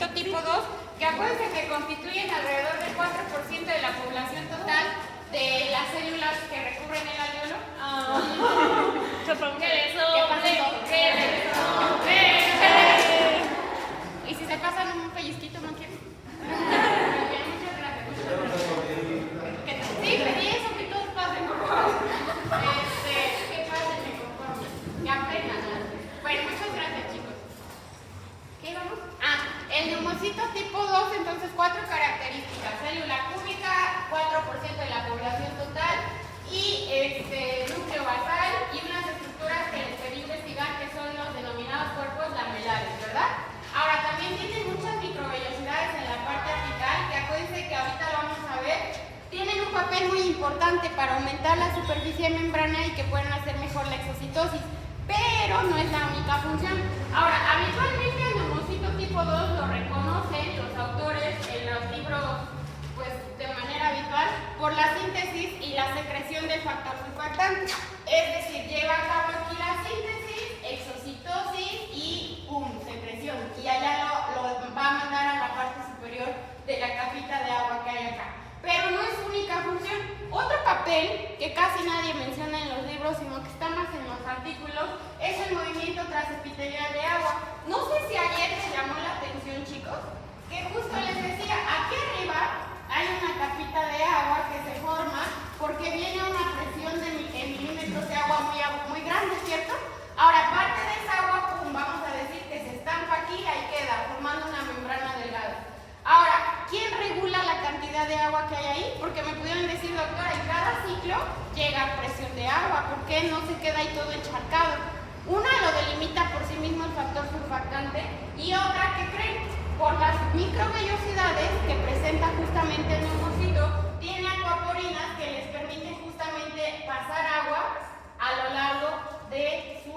leucocito tipo 2, que acuérdense que constituyen alrededor del 4% de la población total de las células que recubren el alveolo. Y si se pasan un pellizquito, ¿no quieren? Bien, muchas gracias. Sí, pedí eso, que todos pasen, por favor. Que pasen, me conformo. Que aprendan. Bueno, muchas gracias, chicos. ¿Qué vamos? El neumocito tipo 2, entonces 4 características. Célula cúbica, 4% de la población total, y núcleo basal y unas estructuras que les pedí investigar, que son los denominados cuerpos lamelares, ¿verdad? Ahora, también tienen muchas microvellosidades en la parte apical, que acuérdense que ahorita lo vamos a ver. Tienen un papel muy importante para aumentar la superficie de membrana y que puedan hacer mejor la exocitosis, pero no es la única función. Ahora, habitualmente el neumocito tipo 2 lo reconocen los autores en los libros, pues de manera habitual, por la síntesis y la secreción del factor surfactante. Es decir, lleva a cabo aquí la síntesis, exocitosis y ¡pum!, secreción. Y allá lo va a mandar a la parte superior de la capita de agua que hay acá. Pero no es su única función. Otro papel que casi nadie menciona en los libros, sino que está más en los artículos, es el movimiento transepitelial de agua. No sé si ayer les llamó la atención, chicos, que justo les decía, aquí arriba hay una capita de agua que se forma porque viene una presión de milímetros de agua muy grande, ¿cierto? Ahora, parte de esa agua, pum, vamos a decir que se estampa aquí y ahí queda, formando una membrana delgada. Ahora, ¿quién regula la cantidad de agua que hay ahí? Porque me pudieron decir, doctora, en cada ciclo llega presión de agua, ¿por qué no se queda ahí todo encharcado? Una lo delimita por sí mismo el factor surfactante y otra, ¿qué creen? Por las microvellosidades que presenta justamente el neumocito, tiene acuaporinas que les permiten justamente pasar agua a lo largo de su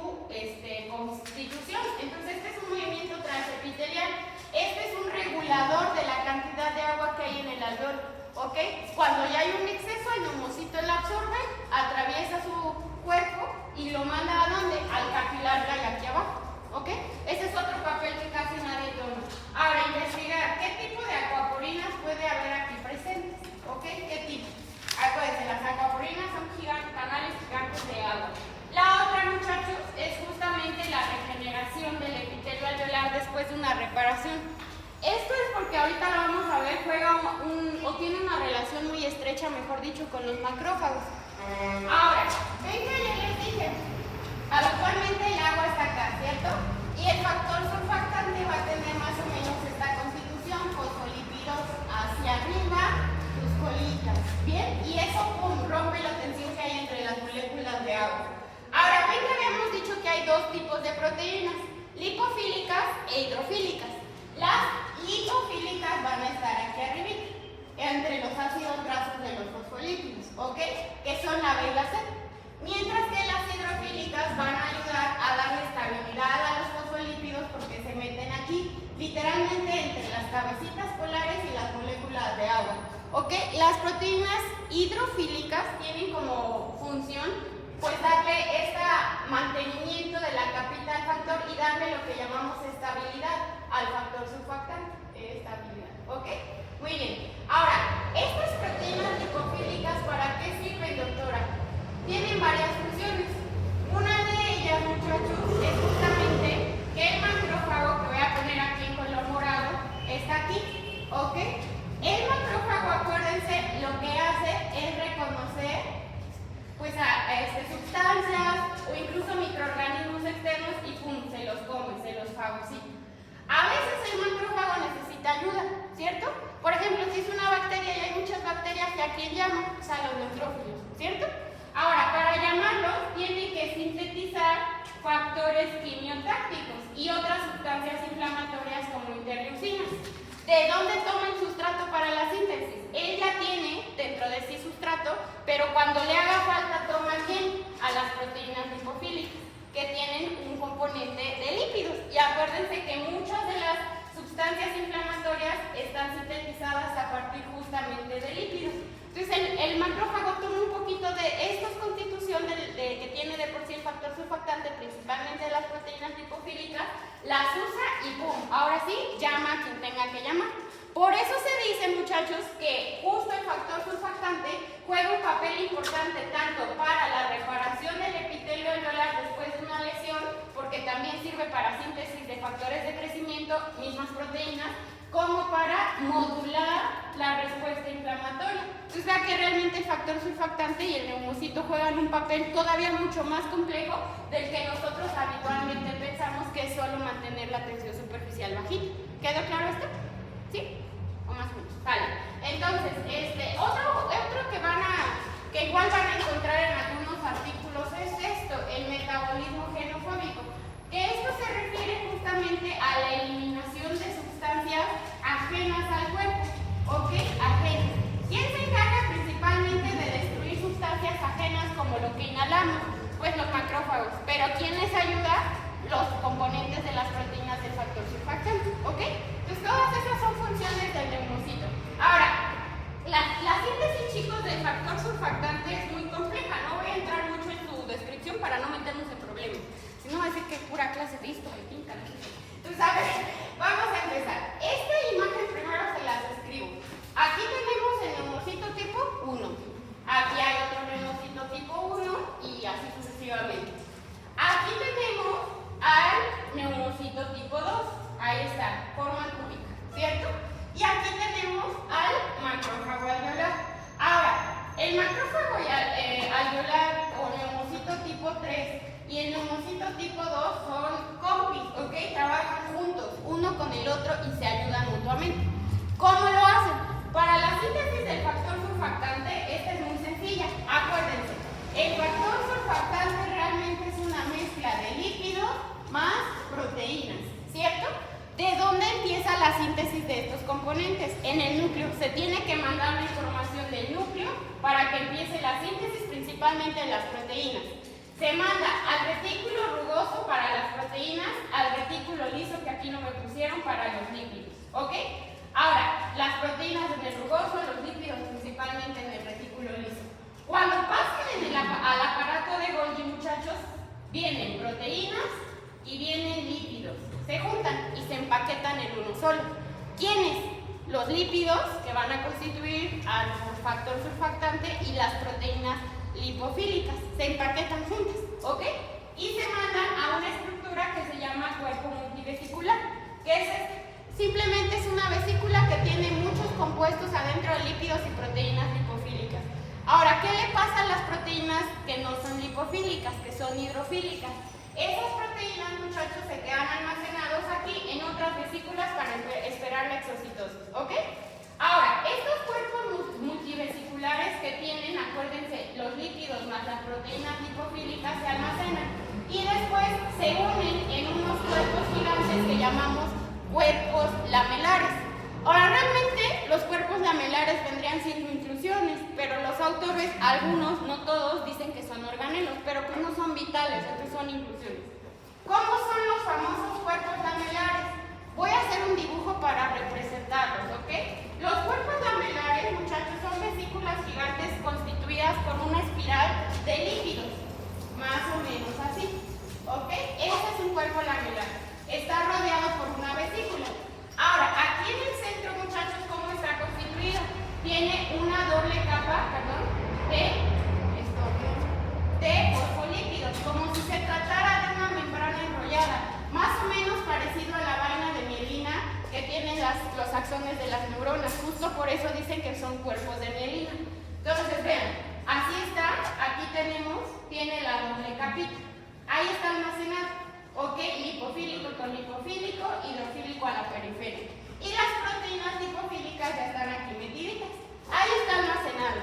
constitución. Entonces, este es un movimiento transepitelial. Este es un regulador de la cantidad de agua que hay en el alveolo, ¿ok? Cuando ya hay un exceso, el neumocito lo absorbe, atraviesa su cuerpo y lo manda ¿a dónde? Al capilar que hay aquí abajo, ¿ok? Ese es otro papel que casi nadie toma. Ahora, investigar qué tipo de acuaporinas puede haber aquí presentes, ¿ok? ¿Qué tipo? Acuérdense, las acuaporinas son canales gigantes de agua. La otra, muchachos, es justamente la regeneración del epitelio alveolar después de una reparación. Esto es porque ahorita lo vamos a ver, tiene una relación muy estrecha, mejor dicho, con los macrófagos. Ahora, ven que ya les dije, habitualmente el agua está acá, ¿cierto? Y el factor surfactante va a tener más o menos esta constitución, fosfolípidos hacia arriba, sus colitas, ¿bien? Y eso, pum, rompe la tensión que hay entre las moléculas de agua. Ahora, ven que habíamos dicho que hay dos tipos de proteínas, lipofílicas e hidrofílicas. Las lipofílicas van a estar aquí arriba, entre los ácidos grasos de los fosfolípidos, ¿ok? Que son la B y la C. Mientras que las hidrofílicas van a ayudar a darle estabilidad a los fosfolípidos porque se meten aquí, literalmente entre las cabecitas polares y las moléculas de agua, ¿ok? Las proteínas hidrofílicas tienen como función pues darle este mantenimiento de la capita al factor y darle lo que llamamos estabilidad al factor surfactante, estabilidad, ¿ok? Muy bien. Ahora, estas proteínas lipofílicas, ¿para qué sirven, doctora? Tienen varias funciones. Una de ellas, muchachos, es justamente que el macrófago, que voy a poner aquí en color morado, está aquí, ¿ok? El macrófago, acuérdense, lo que hace es reconocer pues sustancias o incluso microorganismos externos y pum, se los come, se los fagocita. A veces el macrófago necesita ayuda, ¿cierto? Por ejemplo, si es una bacteria y hay muchas bacterias, ¿a quién llama? Pues a los neutrófilos, ¿cierto? Ahora, para llamarlos tiene que sintetizar factores quimiotácticos y otras sustancias inflamatorias como interleucinas. ¿De dónde toma el sustrato para la síntesis? Él ya tiene dentro de sí sustrato, pero cuando le haga falta toma ¿quién? A las proteínas lipofílicas, que tienen un componente de lípidos. Y acuérdense que muchas de las sustancias inflamatorias están sintetizadas a partir justamente de lípidos. Entonces el macrófago toma un poquito de esta constitución que tiene de por sí el factor surfactante, principalmente de las proteínas lipofílicas, las usa y ¡pum! Ahora sí, llama a quien tenga que llamar. Por eso se dice, muchachos, que justo el factor surfactante juega un papel importante tanto para la reparación del epitelio alveolar después de una lesión, porque también sirve para síntesis de factores de crecimiento, mismas proteínas, como para modular la respuesta inflamatoria. Entonces, vea que realmente el factor surfactante y el neumocito juegan un papel todavía mucho más complejo del que nosotros habitualmente pensamos, que es solo mantener la tensión superficial bajita. ¿Quedó claro esto? ¿Sí? O más o menos. Vale. Entonces, otro que igual van a encontrar en algunos artículos es esto, el metabolismo genofóbico. Que esto se refiere justamente a la eliminación de sustancias ajenas al cuerpo. ¿Ok? Ajenas. ¿Quién se encarga principalmente de destruir sustancias ajenas como lo que inhalamos? Pues los macrófagos. Pero ¿quién les ayuda? Los componentes de las proteínas del factor surfactante. ¿Ok? Entonces todas esas son funciones del neumocito. Ahora, la síntesis, chicos, del factor surfactante es muy compleja. No voy a entrar mucho en su descripción para no meternos en problemas. Si no, va a decir que es pura clase de historia. Entonces, a ver, vamos a empezar. Esta imagen primero se las escribo. Aquí tenemos el neumocito tipo 1. Aquí hay otro neumocito tipo 1 y así sucesivamente. Aquí tenemos al neumocito tipo 2. Ahí está, forma cúbica, ¿cierto? Y aquí tenemos al macrófago alveolar. Ahora, el macrófago alveolar o neumocito tipo 3 y el neumocito tipo 2 son compis, ¿ok? Trabajan juntos, uno con el otro y se ayudan mutuamente. ¿Cómo lo hacen? Para la síntesis del factor surfactante, esta es muy sencilla. Acuérdense, el factor surfactante realmente es una mezcla de lípidos más proteínas, ¿cierto? ¿De dónde empieza la síntesis de estos componentes? En el núcleo. Se tiene que mandar la información del núcleo para que empiece la síntesis, principalmente en las proteínas. Se manda al retículo rugoso para las proteínas, al retículo liso, que aquí no me pusieron, para los lípidos. ¿Ok? Ahora, las proteínas en el rugoso, los lípidos principalmente en el retículo liso. Cuando pasen al aparato de Golgi, muchachos, vienen proteínas y vienen lípidos. Se juntan y se empaquetan en uno solo. ¿Quiénes? Los lípidos, que van a constituir al factor surfactante, y las proteínas lipofílicas. Se empaquetan juntas, ¿ok? Y se mandan a una estructura que se llama cuerpo multivesicular. ¿Qué es esto? Simplemente es una vesícula que tiene muchos compuestos adentro de lípidos y proteínas lipofílicas. Ahora, ¿qué le pasa a las proteínas que no son lipofílicas, que son hidrofílicas? Esas proteínas, muchachos, se quedan almacenados aquí en otras vesículas para esperar la exocitosis, ¿ok? Ahora, estos cuerpos multivesiculares que tienen, acuérdense, los lípidos más las proteínas lipofílicas se almacenan y después se unen en unos cuerpos gigantes que llamamos cuerpos lamelares. Ahora, realmente los cuerpos lamelares vendrían siendo inclusiones, pero los autores, algunos, no todos, dicen que son organelos, pero pues no son vitales, entonces son inclusiones. ¿Cómo son los famosos cuerpos lamelares? Voy a hacer un dibujo para representarlos, ¿ok? Los cuerpos lamelares, muchachos, son vesículas gigantes constituidas por una espiral de lípidos, más o menos así, ¿ok? Este es un cuerpo lamelar. Está rodeado por una vesícula. Ahora, aquí en el centro, muchachos, ¿cómo está constituido? Tiene una doble capa, de fosfolípidos, como si se tratara de una membrana enrollada, más o menos parecido a la vaina de mielina que tienen los axones de las neuronas. Justo por eso dicen que son cuerpos de mielina. Entonces, vean, así está, aquí tiene la doble capita. Ahí está almacenado. ¿Ok? Lipofílico con lipofílico, hidrofílico a la periferia. Y las proteínas lipofílicas ya están aquí metiditas. Ahí está almacenado.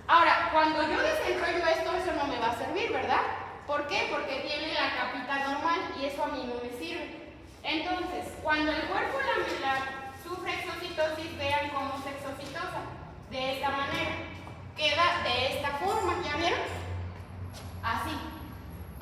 Ahora, cuando yo desenrollo esto, eso no me va a servir, ¿verdad? ¿Por qué? Porque tiene la capita normal y eso a mí no me sirve. Entonces, cuando el cuerpo lamelar sufre exocitosis, vean cómo se exocitosa. De esta manera. Queda de esta forma, ¿ya vieron? Así.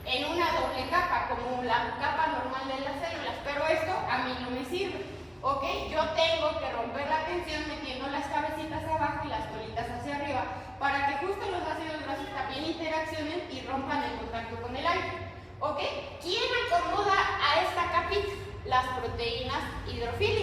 En una doble capa, como la capa normal de las células, pero esto a mí no me sirve, ¿ok? Yo tengo que romper la tensión metiendo las cabecitas abajo y las colitas hacia arriba para que justo los ácidos grasos también interaccionen y rompan el contacto con el aire, ¿ok? ¿Quién acomoda a esta capita? Las proteínas hidrofílicas.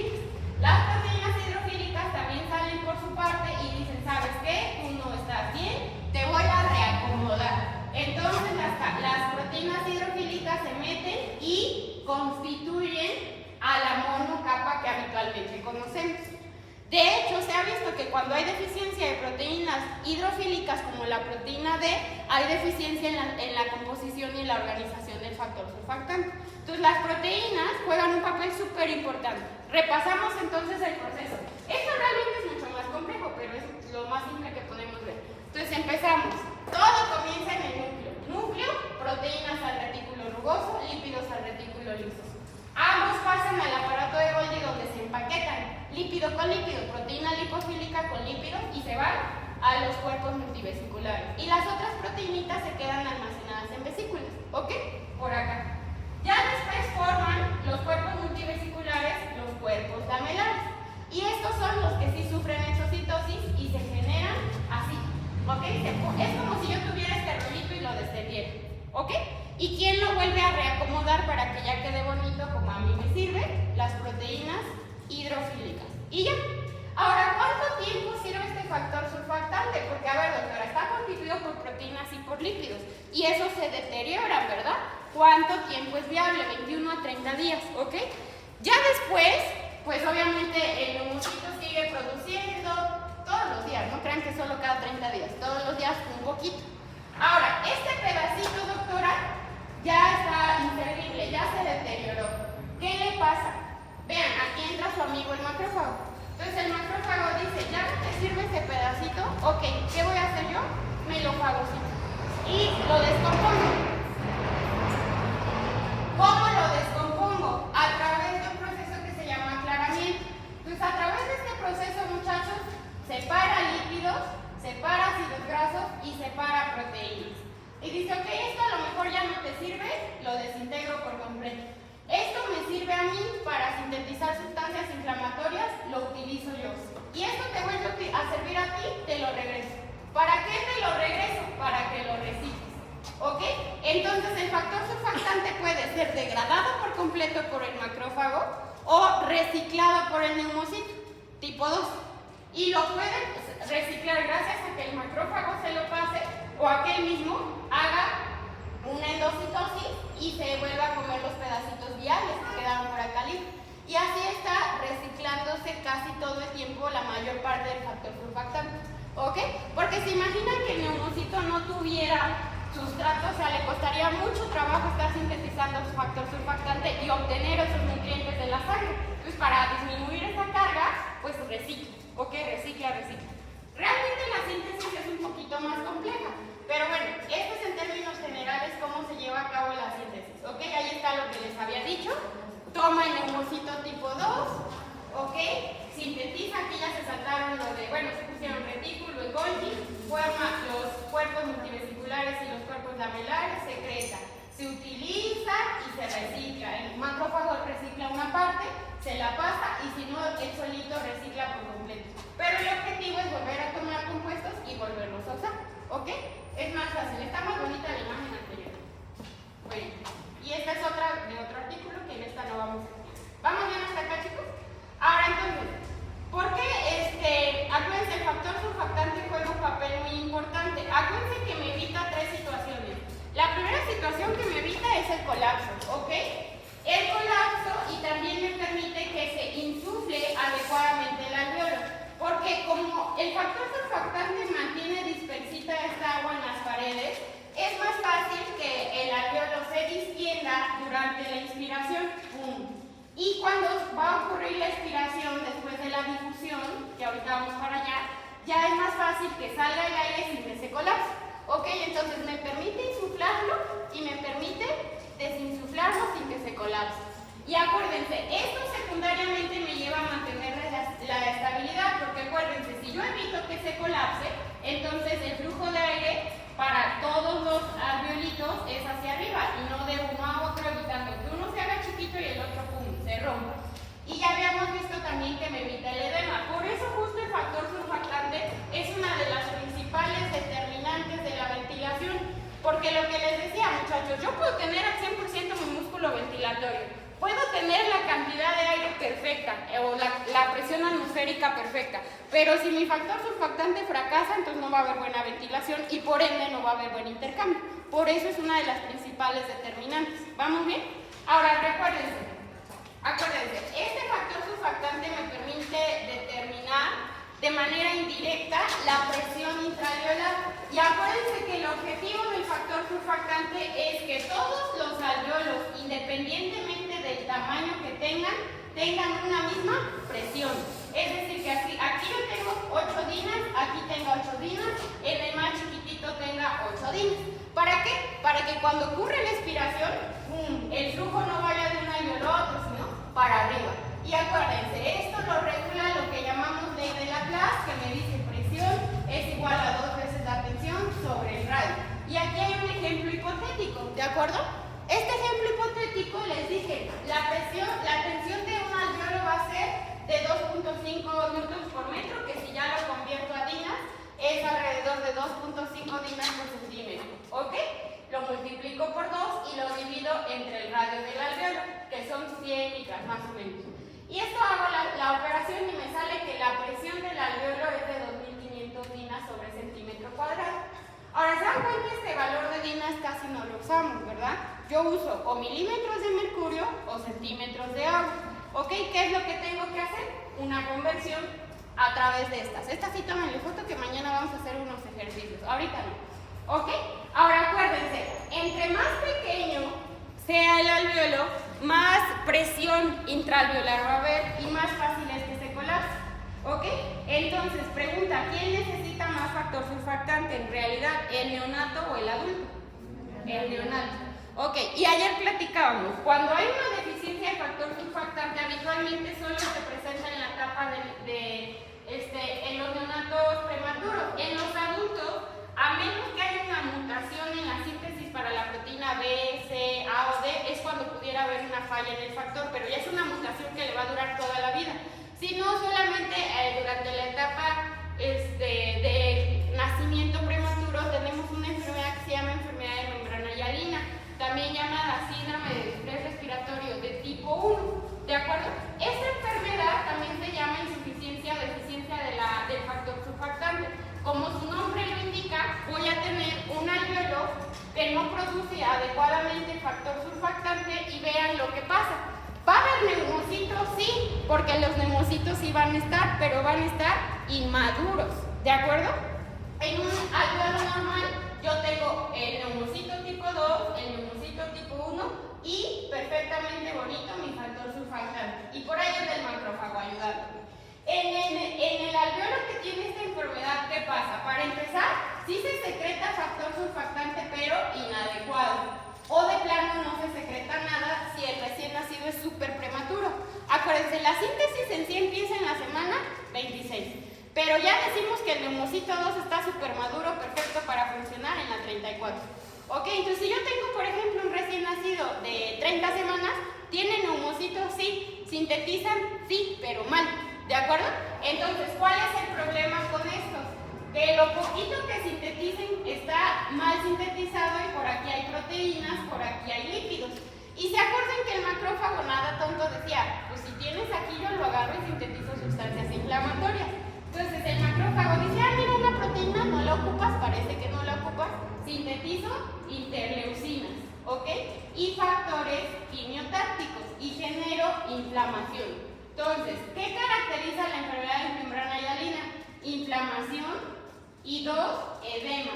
constituyen a la monocapa que habitualmente conocemos. De hecho, se ha visto que cuando hay deficiencia de proteínas hidrofílicas como la proteína D, hay deficiencia en la composición y en la organización del factor surfactante. Entonces, las proteínas juegan un papel súper importante. Repasamos entonces el proceso. Esto realmente es mucho más complejo, pero es lo más simple que podemos ver. Entonces, empezamos. Todo comienza en el núcleo. Núcleo, proteínas al retículo rugoso, lípidos al retículo lisoso. Ambos pasan al aparato de Golgi donde se empaquetan lípido con lípido, proteína lipofílica con lípido y se van a los cuerpos multivesiculares. Y las otras proteínitas se quedan almacenadas en vesículas, ¿ok? Por acá. Ya después forman los cuerpos multivesiculares, los cuerpos lamelares. Y estos son los que sí sufren exocitosis y se generan así, ¿ok? Es como si yo tuviera este rollito y lo descendiera, ¿ok? ¿Y quién lo vuelve a reacomodar para que ya quede bonito como a mí me sirve? Las proteínas hidrofílicas. Y ya. Ahora, ¿cuánto tiempo sirve este factor surfactante? Porque, a ver, doctora, está constituido por proteínas y por lípidos. Y eso se deteriora, ¿verdad? ¿Cuánto tiempo es viable? 21 a 30 días, ¿ok? Ya después, pues obviamente el neumocito sigue produciendo todos los días. No crean que solo cada 30 días. Todos los días un poquito. Ahora, este pedacito, doctora, ya está inservible, ya se deterioró. ¿Qué le pasa? Vean, aquí entra su amigo el macrófago. Entonces el macrófago dice, ya no te sirve ese pedacito, ok, ¿qué voy a hacer yo? Me lo fagocito y lo descompongo. ¿Cómo lo descompongo? A través de un proceso que se llama aclaramiento. Entonces a través de este proceso, muchachos, separa lípidos, separa ácidos grasos y separa proteínas. Y dice, ok, esto a lo mejor ya no te sirve, lo desintegro por completo. Esto me sirve a mí para sintetizar sustancias inflamatorias, lo utilizo yo. Y esto te vuelve a servir a ti, te lo regreso. ¿Para qué te lo regreso? Para que lo recicles. ¿Ok? Entonces el factor surfactante puede ser degradado por completo por el macrófago o reciclado por el neumocito, tipo 2. Y lo pueden reciclar gracias a que el macrófago se lo pase o a que él mismo haga una endocitosis y se vuelva a comer los pedacitos viables que quedaron por acá libres. Y así está reciclándose casi todo el tiempo la mayor parte del factor surfactante. ¿Ok? Porque se imaginan que el neumocito no tuviera sustrato, o sea, le costaría mucho trabajo estar sintetizando su factor surfactante y obtener esos nutrientes de la sangre. Entonces, para disminuir esa carga, pues recicla. ¿Ok? Recicla. Realmente la síntesis es un poquito más compleja. Pero bueno, esto es en términos generales cómo se lleva a cabo la síntesis. ¿Ok? Ahí está lo que les había dicho. Toma el neumocito tipo 2. ¿Ok? Sintetiza, aquí ya se saltaron lo de, bueno, se pusieron retículo y Golgi, forma los cuerpos multivesiculares y los cuerpos lamelares, secreta. Se utiliza y se recicla. El macrófago recicla una parte, se la pasa y si no, él solito recicla por completo. Pero el objetivo es volver a tomar compuestos y volverlos a usar. ¿Ok? Es más fácil, está más bonita la imagen anterior. Bueno, y esta es otra de otro artículo que en esta no vamos a hacer. ¿Vamos bien hasta acá, chicos? Ahora entonces, ¿por qué acuérdense, el factor surfactante juega un papel muy importante? Acuérdense que me evita 3 situaciones. La primera situación que me evita es el colapso, ¿ok? El colapso y también me permite que se insufle adecuadamente el alveolo. Porque como el factor surfactante mantiene dispersita esta agua en las paredes, es más fácil que el alveolo se distienda durante la inspiración. Y cuando va a ocurrir la expiración después de la difusión, que ahorita vamos para allá, ya es más fácil que salga el aire sin que se colapse. Ok, entonces me permite insuflarlo y me permite desinsuflarlo sin que se colapse. Y acuérdense, esto secundariamente me lleva a mantener la estabilidad, porque acuérdense, si yo evito que se colapse, entonces el flujo de aire para todos los alveolitos es hacia arriba y no de uno a otro, evitando que uno se haga chiquito y el otro se rompa. Y ya habíamos visto también que me evita el edema. Por eso justo el factor surfactante es una de las principales determinantes de la ventilación. Porque lo que les decía, muchachos, yo puedo tener al 100% mi músculo ventilatorio. Puedo tener la cantidad de aire perfecta o la presión atmosférica perfecta. Pero si mi factor surfactante fracasa, entonces no va a haber buena ventilación y por ende no va a haber buen intercambio. Por eso es una de las principales determinantes. ¿Vamos bien? Ahora, acuérdense, este factor surfactante me permite determinar de manera indirecta la presión intraalveolar. Y acuérdense que el objetivo del factor surfactante es que todos los alvéolos, independientemente del tamaño que tengan una misma presión. Es decir, que aquí yo tengo 8 dinas, aquí tengo 8 dinas, en el más chiquitito tenga 8 dinas. ¿Para qué? Para que cuando ocurre la expiración, el flujo no vaya de un alvéolo a otro, sino para arriba. Y acuérdense, esto lo regula lo que llamamos ley de Laplace, que me dice presión es igual a 2 veces la tensión sobre el radio. Y aquí hay un ejemplo hipotético, ¿de acuerdo? Este ejemplo hipotético les dije, la tensión de un alvéolo va a ser de 2.5 newtons por metro, que si ya lo convierto a dinas, es alrededor de 2.5 dinas por centímetro, ¿ok? Lo multiplico por 2 y lo divido entre el radio del alvéolo, que son 100 micras más o menos. Y esto hago la operación y me sale que la presión del alvéolo es de 2500 dinas sobre centímetro cuadrado. Ahora, ¿se dan cuenta? Este valor de dinas casi no lo usamos, ¿verdad? Yo uso o milímetros de mercurio o centímetros de agua. ¿Ok? ¿Qué es lo que tengo que hacer? Una conversión a través de estas. Estas sí tómenle foto que mañana vamos a hacer unos ejercicios. Ahorita no. ¿Ok? Ahora acuérdense, entre más pequeño sea el alvéolo, más presión intraalveolar va a haber y más fácil es que se colapse. ¿Ok? Entonces, pregunta, ¿quién necesita más factor surfactante? En realidad, ¿el neonato o el adulto? El neonato. Ok, y ayer platicábamos, cuando hay una deficiencia de factor surfactante, habitualmente solo se presenta en la etapa en los neonatos prematuros. En los adultos, a menos que haya una mutación en la síntesis para la proteína B, C, A o D, es cuando pudiera haber una falla en el factor, pero ya es una mutación que le va a durar toda la vida. Si no, solamente durante la etapa de nacimiento prematuro tenemos una enfermedad que se llama enfermedad de membrana hialina, también llamada síndrome de estrés respiratorio de tipo 1, ¿de acuerdo? Esta enfermedad también se llama insuficiencia o deficiencia del factor surfactante. Como su nombre lo indica, voy a tener un alvéolo que no produce adecuadamente factor surfactante y vean lo que pasa. ¿Va a haber neumocitos? Sí, porque los neumocitos sí van a estar, pero van a estar inmaduros, ¿de acuerdo? En un alvéolo normal yo tengo el neumocito tipo 2, el neumocito tipo 1 y perfectamente bonito mi factor surfactante. Y por ahí es del macrófago ayudándome. En el alvéolo que tiene esta enfermedad, ¿qué pasa? Para empezar, sí se secreta factor surfactante, pero inadecuado. O de plano no se secreta nada si el recién nacido es súper prematuro. Acuérdense, la síntesis en sí empieza en la semana 26. Pero ya decimos que el neumocito 2 está súper maduro, perfecto para funcionar en la 34. Ok, entonces si yo tengo, por ejemplo, un recién nacido de 30 semanas, ¿tiene neumocito? Sí. ¿Sintetizan? Sí, pero mal. ¿De acuerdo? Entonces, ¿cuál es el problema con estos? Que lo poquito que sinteticen está mal sintetizado y por aquí hay proteínas, por aquí hay líquidos. Y se acuerdan que el macrófago nada tonto decía, pues si tienes aquí yo lo agarro y sintetizo sustancias inflamatorias. Entonces el macrófago dice, mira una proteína, no la ocupas, parece que no la ocupas, sintetizo interleucinas, ¿ok? Y factores quimiotácticos y genero inflamación. Entonces, ¿qué caracteriza la enfermedad de membrana hialina? Inflamación y 2, edema.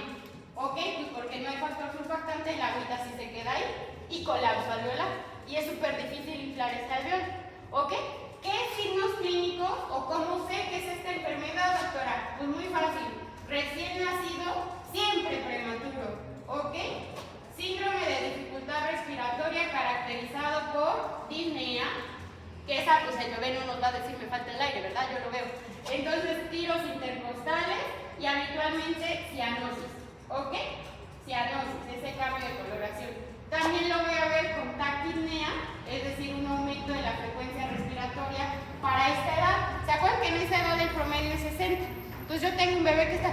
¿Ok? Pues porque no hay factor surfactante, la agüita sí se queda ahí y colapso alveolar. Y es súper difícil inflar este alveolo. ¿Ok? ¿Qué signos clínicos o cómo sé que es esta enfermedad, doctora? Pues muy fácil. Recién nacido, siempre prematuro. ¿Ok? Síndrome de dificultad respiratoria caracterizado por disnea, que esa, pues el bebé no nos va a decir me falta el aire, ¿verdad? Yo lo veo. Entonces, tiros intercostales y habitualmente cianosis, ¿ok? Cianosis, ese cambio de coloración. También lo voy a ver con taquipnea, es decir, un aumento de la frecuencia respiratoria para esta edad. ¿Se acuerdan que en esa edad el promedio es 60? Entonces yo tengo un bebé que está,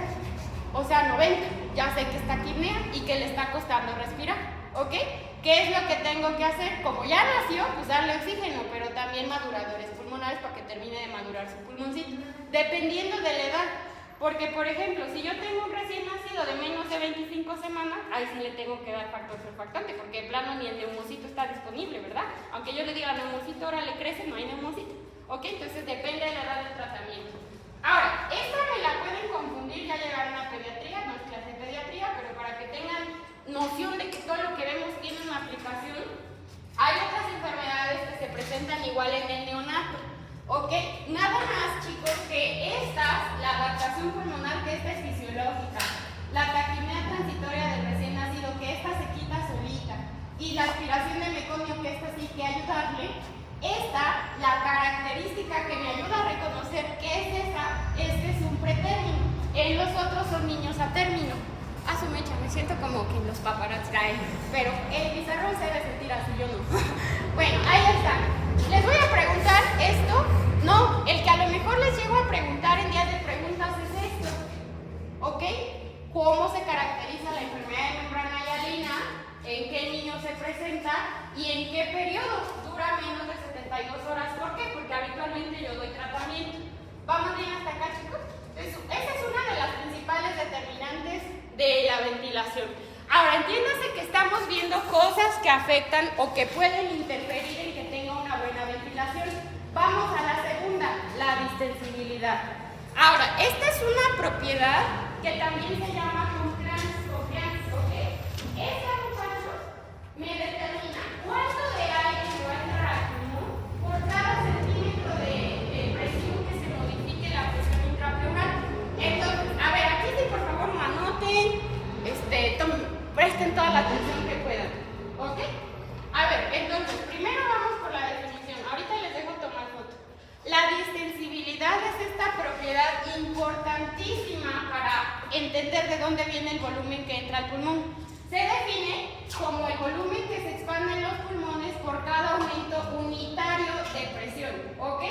90, ya sé que es taquipnea y que le está costando respirar, ¿ok? ¿Qué es lo que tengo que hacer? Como ya nació, pues darle oxígeno, pero también maduradores pulmonares para que termine de madurar su pulmoncito, dependiendo de la edad. Porque, por ejemplo, si yo tengo un recién nacido de menos de 25 semanas, ahí sí le tengo que dar factor surfactante, porque de plano ni el neumocito está disponible, ¿verdad? Aunque yo le diga neumocito, ahora le crece, no hay neumocito. ¿Ok? Entonces depende de la edad del tratamiento. Ahora, esta me la pueden confundir, ya llegaron a pediatría, no es clase de pediatría, pero para que tengan noción de que todo lo que vemos tiene una aplicación, hay otras enfermedades que se presentan igual en el neonato. ¿Ok? Nada más, chicos, que la adaptación pulmonar, que esta es fisiológica, la taquimia transitoria del recién nacido, que esta se quita solita, y la aspiración de meconio, que esta sí que ayudarle, la característica que me ayuda a reconocer qué es esa, es que es un pretérmino. En los otros son niños a término. A su mecha, me siento como que los paparazzi caen, pero el pizarrón se debe sentir así, yo no. Bueno, ahí está. Les voy a preguntar esto. No, el que a lo mejor les llego a preguntar en días de preguntas es esto. ¿Ok? ¿Cómo se caracteriza la enfermedad de membrana hialina? ¿En qué niño se presenta? ¿Y en qué periodo? Dura menos de 72 horas. ¿Por qué? Porque habitualmente yo doy tratamiento. ¿Vamos bien hasta acá, chicos? Esa es una de las principales determinantes de la ventilación. Ahora, entiéndase que estamos viendo cosas que afectan o que pueden interferir en que tenga una buena ventilación. Vamos a la segunda, la distensibilidad. Ahora, esta es una propiedad que también se llama confianza, ¿ok? Esta, muchachos, me determina cuánto de aire me va a entrar al pulmón por cada centímetro de presión que se modifique la presión intrapleural. Entonces, a ver, aquí sí, por favor, anoten, presten toda la atención que puedan, ¿ok? A ver, entonces, primero vamos por la definición. Ahorita les dejo tomar foto. La distensibilidad es esta propiedad importantísima para entender de dónde viene el volumen que entra al pulmón. Se define como el volumen que se expande en los pulmones por cada aumento unitario de presión, ¿ok?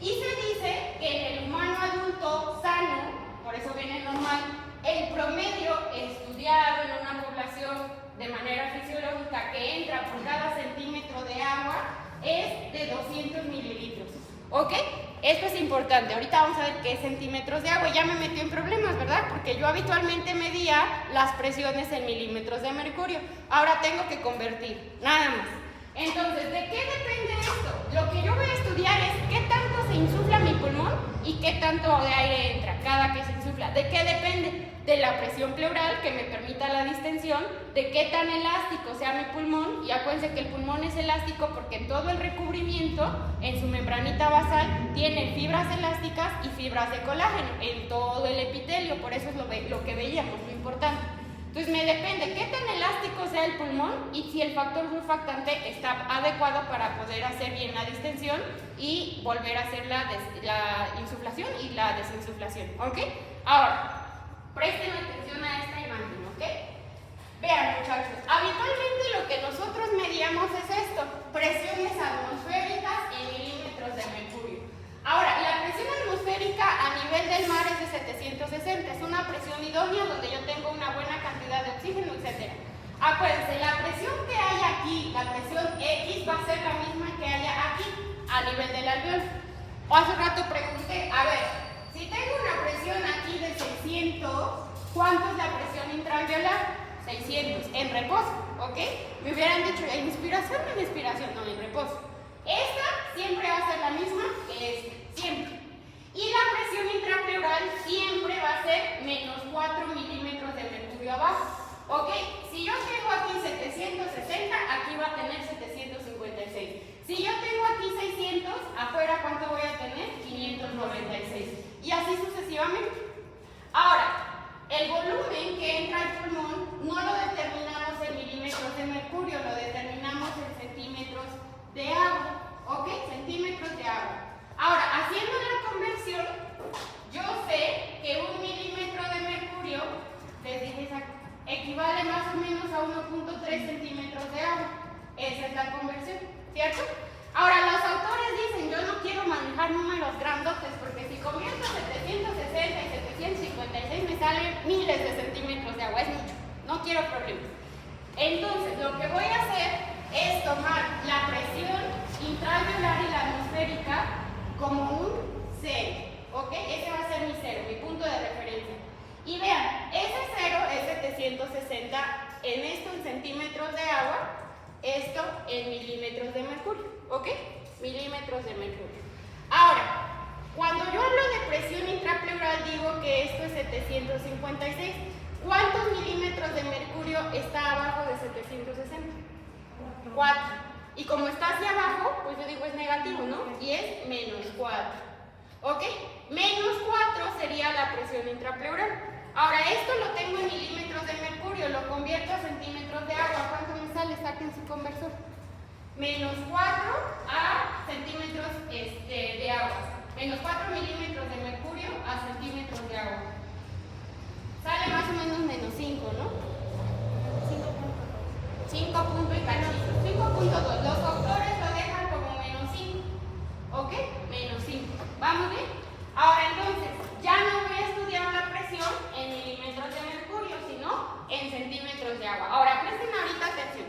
Y se dice que en el humano adulto sano, por eso viene normal, el promedio estudiado en una población de manera fisiológica que entra por cada centímetro de agua es de 200 mililitros. ¿Ok? Esto es importante. Ahorita vamos a ver qué es centímetros de agua. Ya me metió en problemas, ¿verdad? Porque yo habitualmente medía las presiones en milímetros de mercurio. Ahora tengo que convertir, nada más. Entonces, ¿de qué depende esto? Lo que yo voy a estudiar es qué tanto se insufla mi pulmón y qué tanto de aire entra cada que se insufla. ¿De qué depende? De la presión pleural que me permita la distensión, de qué tan elástico sea mi pulmón, y acuérdense que el pulmón es elástico porque en todo el recubrimiento, en su membranita basal, tiene fibras elásticas y fibras de colágeno, en todo el epitelio, por eso es lo que veíamos, lo importante. Entonces me depende qué tan elástico sea el pulmón y si el factor surfactante está adecuado para poder hacer bien la distensión y volver a hacer la insuflación y la desinsuflación, ¿ok? Ahora, presten atención a esta imagen, ¿ok? Vean, muchachos, habitualmente lo que nosotros medíamos es esto, presiones atmosféricas en milímetros de mercurio. Ahora, la presión atmosférica a nivel del mar es de 760, es una presión idónea donde yo tengo una buena cantidad de oxígeno, etc. Acuérdense, la presión que hay aquí, la presión X, va a ser la misma que haya aquí, a nivel del alveolo. O hace rato pregunté, a ver, si tengo una presión aquí de 600, ¿cuánto es la presión intraalveolar? 600, en reposo, ¿ok? Me hubieran dicho, ¿en inspiración o en expiración? No, en reposo. Esta siempre va a ser la misma que esta, siempre. Y la presión intrapleural siempre va a ser menos 4 milímetros de mercurio abajo, ¿ok? Si yo tengo aquí 760, aquí va a tener 756. Si yo tengo aquí 600, afuera, ¿cuánto voy a tener? 596. Y así sucesivamente. Ahora, el volumen que entra al pulmón no lo determinamos en milímetros de mercurio, lo determinamos en centímetros de agua, ¿ok? Centímetros de agua. Ahora, haciendo la conversión, yo sé que 1 milímetro de mercurio, les dije, equivale más o menos a 1.3 centímetros de agua. Esa es la conversión, ¿cierto? Ahora, los autores dicen, yo no quiero manejar números grandotes, porque si convierto 760 y 756 me salen miles de centímetros de agua, es mucho, no quiero problemas. Entonces, lo que voy a hacer es tomar la presión intraalveolar y la atmosférica como un cero, ¿ok? Ese va a ser mi cero, mi punto de referencia. Y vean, ese 0 es 760 en esto en centímetros de agua, esto en milímetros de mercurio, ¿ok? Milímetros de mercurio. Ahora, cuando yo hablo de presión intrapleural digo que esto es 756. ¿Cuántos milímetros de mercurio está abajo de 760? 4. Y como está hacia abajo, pues yo digo es negativo, ¿no? Y es menos 4. ¿Ok? Menos 4 sería la presión intrapleural. Ahora, esto lo tengo en milímetros de mercurio, lo convierto a centímetros de agua. ¿Cuánto me sale? Saquen su conversor. Menos 4 a centímetros de agua. Menos 4 milímetros de mercurio a centímetros de agua. Sale más o menos menos 5, ¿no? 5 punto y cachito. 5.2. Los autores lo dejan como menos 5. ¿Ok? Menos 5. ¿Vamos bien? Ahora entonces, ya no voy a estudiar la presión en milímetros de mercurio, sino en centímetros de agua. Ahora, presten ahorita atención.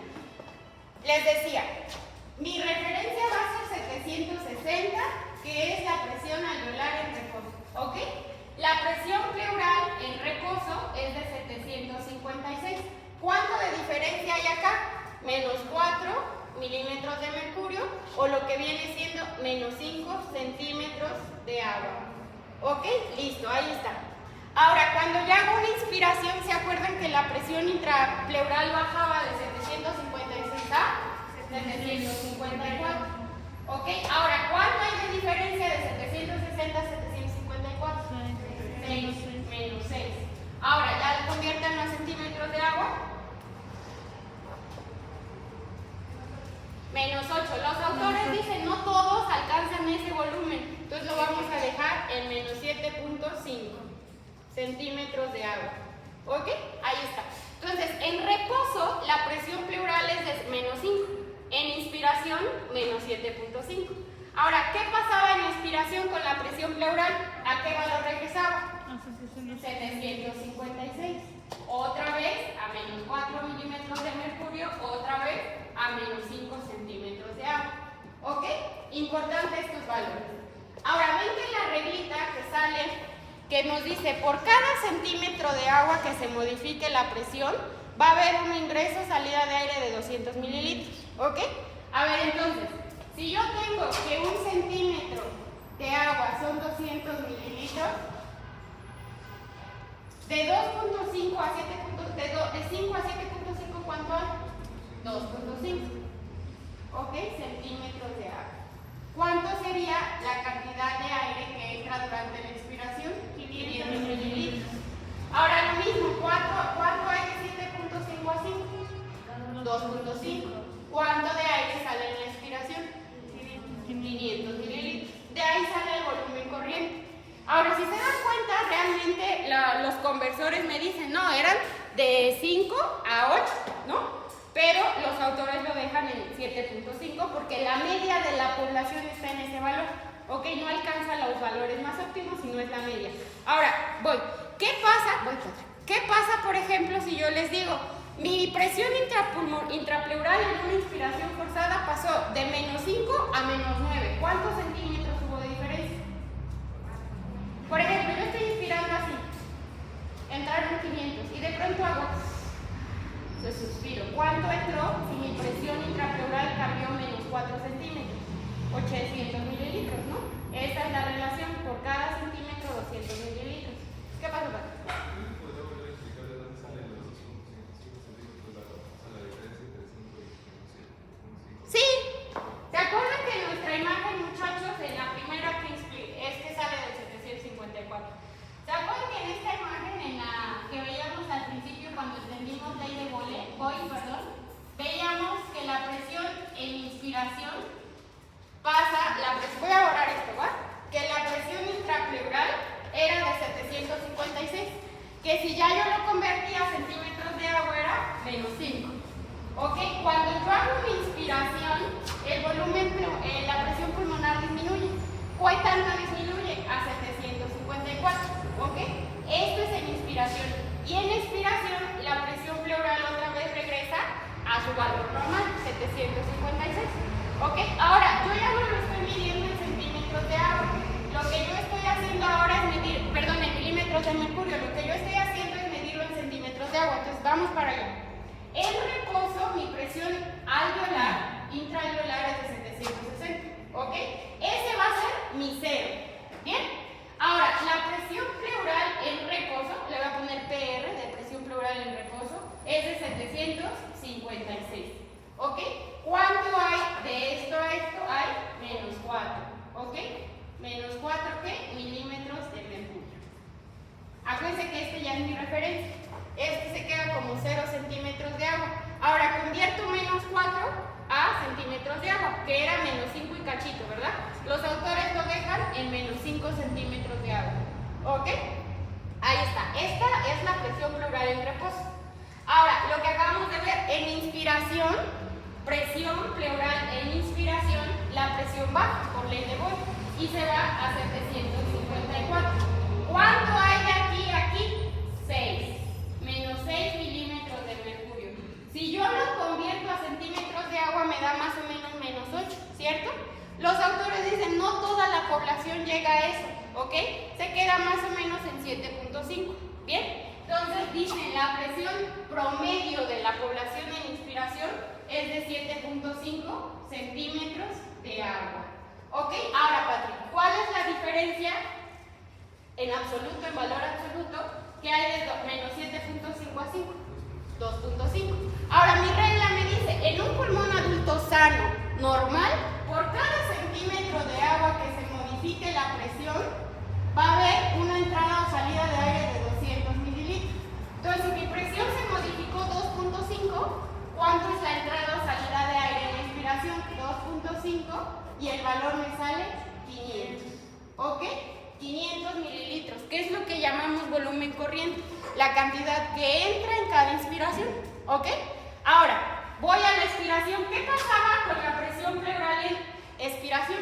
Les decía, mi referencia va a ser 760, que es la presión alveolar en reposo. ¿Ok? La presión pleural en reposo es de 756. ¿Cuánto de diferencia hay acá? Menos 4 milímetros de mercurio, o lo que viene siendo menos 5 centímetros de agua. ¿Ok? Listo, ahí está. Ahora, cuando yo hago una inspiración, ¿se acuerdan que la presión intrapleural bajaba de 756 a 754? ¿Ok? Ahora, ¿cuánto hay de diferencia de 760 a 754? Menos 6. Ahora, ¿ya lo convierten a centímetros de agua? Menos 8. Los autores dicen no todos alcanzan ese volumen, entonces lo vamos a dejar en menos 7.5 centímetros de agua. ¿Ok? Ahí está. Entonces, en reposo, la presión pleural es de menos 5. En inspiración, menos 7.5. Ahora, ¿qué pasaba en inspiración con la presión pleural? ¿A qué valor regresaba? 756. Otra vez a menos 4 milímetros de mercurio, otra vez a menos 5 centímetros de agua. ¿Ok? Importante estos valores. Ahora, ven que la reglita que sale, que nos dice, por cada centímetro de agua que se modifique la presión, va a haber un ingreso, salida de aire de 200 mililitros. ¿Ok? A ver, entonces, si yo tengo que un centímetro de agua son 200 mililitros, de 2.5 a 7. De 5 a 7.5, ¿cuánto hay? 2.5. ¿Ok? Centímetros de agua. ¿Cuánto sería la cantidad de aire que entra durante la inspiración? 500 mililitros. Ahora lo mismo, ¿cuánto hay de 7.5 a 5? 2.5. ¿Cuánto de aire sale en la inspiración? 500 mililitros. De ahí sale el volumen corriente. Ahora, si se dan cuenta, realmente los conversores me dicen, no, eran de 5 a 8, ¿no? Pero los autores lo dejan en 7.5 porque la media de la población está en ese valor. Ok, no alcanza los valores más óptimos, sino es la media. Ahora, ¿qué pasa, por ejemplo, si yo les digo, mi presión intrapleural en una inspiración forzada pasó de menos 5 a menos 9? ¿Cuántos centímetros hubo de diferencia? Por ejemplo, yo estoy inspirando así, entraron 500 y de pronto hago, suspiro. ¿Cuánto entró si mi presión intrapleural cambió menos 4 centímetros? 800 mililitros, ¿no? Esa es la relación, por cada centímetro 200 mililitros. ¿Qué pasa, Paco? ¿Podría volver a explicar de dónde salen los 2.5 centímetros de agua? O sea, la diferencia entre 5 y 7.5. Sí. ¿Se acuerdan que nuestra imagen, muchachos, en la primera es que sale del 754? ¿Se acuerdan que en esta imagen, en la que veíamos al principio cuando entendimos ley de Boyle, veíamos que la presión en inspiración pasa, voy a borrar esto, ¿va? Que la presión intrapleural era de 756, que si ya yo lo convertía a centímetros de agua era menos 5. ¿Ok? Cuando yo hago mi inspiración, el volumen, la presión pulmonar disminuye. ¿Cuál tanto disminuye? A 754. ¿Ok? Esto es en inspiración. Y en expiración, la presión pleural otra vez regresa a su valor normal, 756. ¿Ok? Ahora, yo ya no lo estoy midiendo en centímetros de agua. Lo que yo estoy haciendo ahora es medir, en milímetros de mercurio. Lo que yo estoy haciendo vamos para allá. En reposo, mi presión alveolar, intraalveolar es de 760, ¿ok? Ese va a ser mi cero, ¿bien? Ahora, la presión pleural en reposo, le voy a poner PR de presión pleural en reposo, es de 756, ¿ok? ¿Cuánto hay de esto a esto? Hay menos 4, ¿ok? Menos 4, ¿qué? Milímetros de mercurio. Acuérdense que este ya es mi referencia. Este se queda como 0 centímetros de agua. Ahora convierto menos 4 a centímetros de agua, que era menos 5 y cachito, ¿verdad? Los autores lo dejan en menos 5 centímetros de agua. ¿Ok? Ahí está. Esta es la presión pleural en reposo. Ahora, lo que acabamos de ver, en inspiración, presión pleural en inspiración, la presión baja por ley de Boyle y se va a 754. ¿Cuánto hay de aquí a aquí? 6. Menos 6 milímetros de mercurio. Si yo lo convierto a centímetros de agua me da más o menos menos 8, ¿cierto? Los autores dicen no toda la población llega a eso, ¿ok? Se queda más o menos en 7.5, ¿bien? Entonces dicen la presión promedio de la población en inspiración es de 7.5 centímetros de agua, ¿ok? Ahora, Patrick, ¿cuál es la diferencia en absoluto, en valor absoluto, que hay de menos 7.5 a 5? 2.5. Ahora mi regla me dice, en un pulmón adulto sano, normal, por cada centímetro de agua que se modifique la presión, va a haber una entrada o salida de aire de 200 mililitros. Entonces, si mi presión se modificó 2.5, ¿cuánto es la entrada o salida de aire en la inspiración? 2.5 y el valor me sale 500. ¿Ok? 500 mililitros, que es lo que llamamos volumen corriente, la cantidad que entra en cada inspiración, ¿ok? Ahora, voy a la expiración. ¿Qué pasaba con la presión pleural en expiración?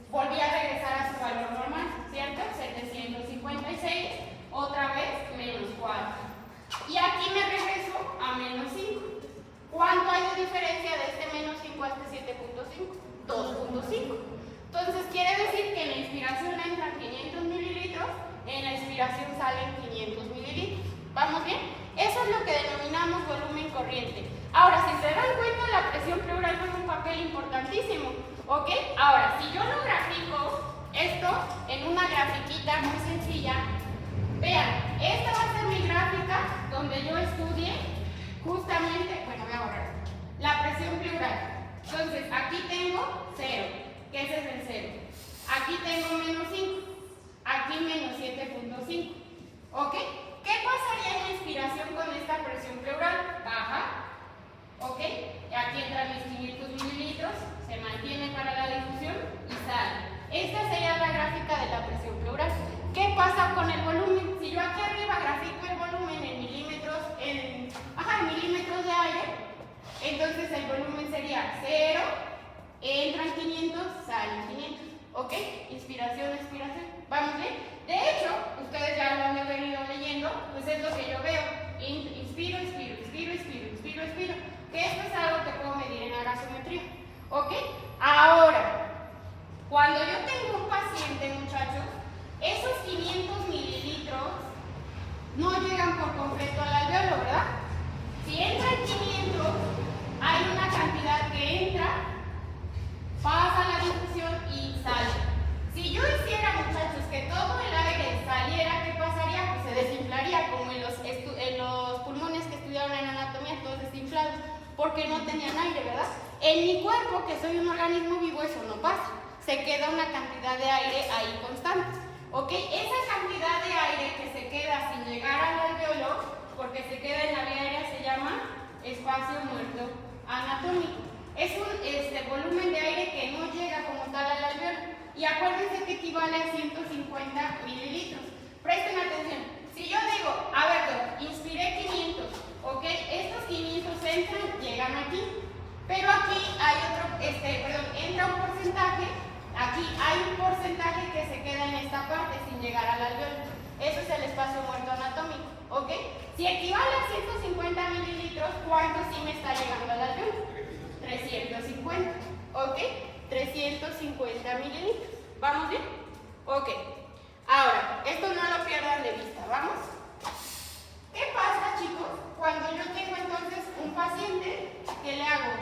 Volví a regresar a su valor normal, ¿cierto? 756, otra vez menos 4. Y aquí me regreso a menos 5. ¿Cuánto hay de diferencia de este menos 5 a este 7.5? 2.5. Entonces quiere decir que en la inspiración entran 500 mililitros, en la expiración salen 500 mililitros. ¿Vamos bien? Eso es lo que denominamos volumen corriente. Ahora, si se dan cuenta, la presión pleural juega un papel importantísimo, ¿ok? Ahora, si yo lo grafico, esto en una grafiquita muy sencilla, vean, esta va a ser mi gráfica donde yo estudie justamente, bueno, voy a borrar, la presión pleural. Entonces, aquí tengo 0. Que ese es el 0. Aquí tengo menos 5. Aquí menos 7.5. ¿Ok? ¿Qué pasaría en la inspiración con esta presión pleural? Baja. ¿Ok? Aquí entran mis 500 mililitros. Se mantiene para la difusión y sale. Esta sería la gráfica de la presión pleural. ¿Qué pasa con el volumen? Si yo aquí arriba grafico el volumen en milímetros, en milímetros de aire, entonces el volumen sería 0. Entran 500, salen 500, ¿ok? Inspiración, expiración, ¿vamos bien? De hecho, ustedes ya lo han venido leyendo, pues es lo que yo veo. Inspiro, expiro, expiro, expiro, expiro, expiro. Que esto es algo que puedo medir en la gasometría, ¿ok? Ahora, cuando yo tengo un paciente, muchachos, esos 500 mililitros no llegan por completo al alveolo, ¿verdad? Si entran 500, hay una cantidad que entra, pasa la difusión y sale. Si yo hiciera, muchachos, que todo el aire saliera, ¿qué pasaría? Pues se desinflaría, como en los pulmones que estudiaron en anatomía, todos desinflados, porque no tenían aire, ¿verdad? En mi cuerpo, que soy un organismo vivo, eso no pasa. Se queda una cantidad de aire ahí constante, ¿ok? Esa cantidad de aire que se queda sin llegar al alveolo, porque se queda en la vía aérea, se llama espacio muerto anatómico. Es un volumen de aire que no llega como tal al alveolo. Y acuérdense que equivale a 150 mililitros. Presten atención. Si yo digo, a ver, inspiré 500, ¿ok? Estos 500 entran, llegan aquí. Pero aquí hay otro, entra un porcentaje. Aquí hay un porcentaje que se queda en esta parte sin llegar al alveolo. Eso es el espacio muerto anatómico, ¿ok? Si equivale a 150 mililitros, ¿cuánto sí me está llegando al alveolo? 350, ¿ok? 350 mililitros. ¿Vamos bien? Ok. Ahora, esto no lo pierdan de vista, ¿vamos? ¿Qué pasa, chicos, cuando yo paciente, ¿qué le hago?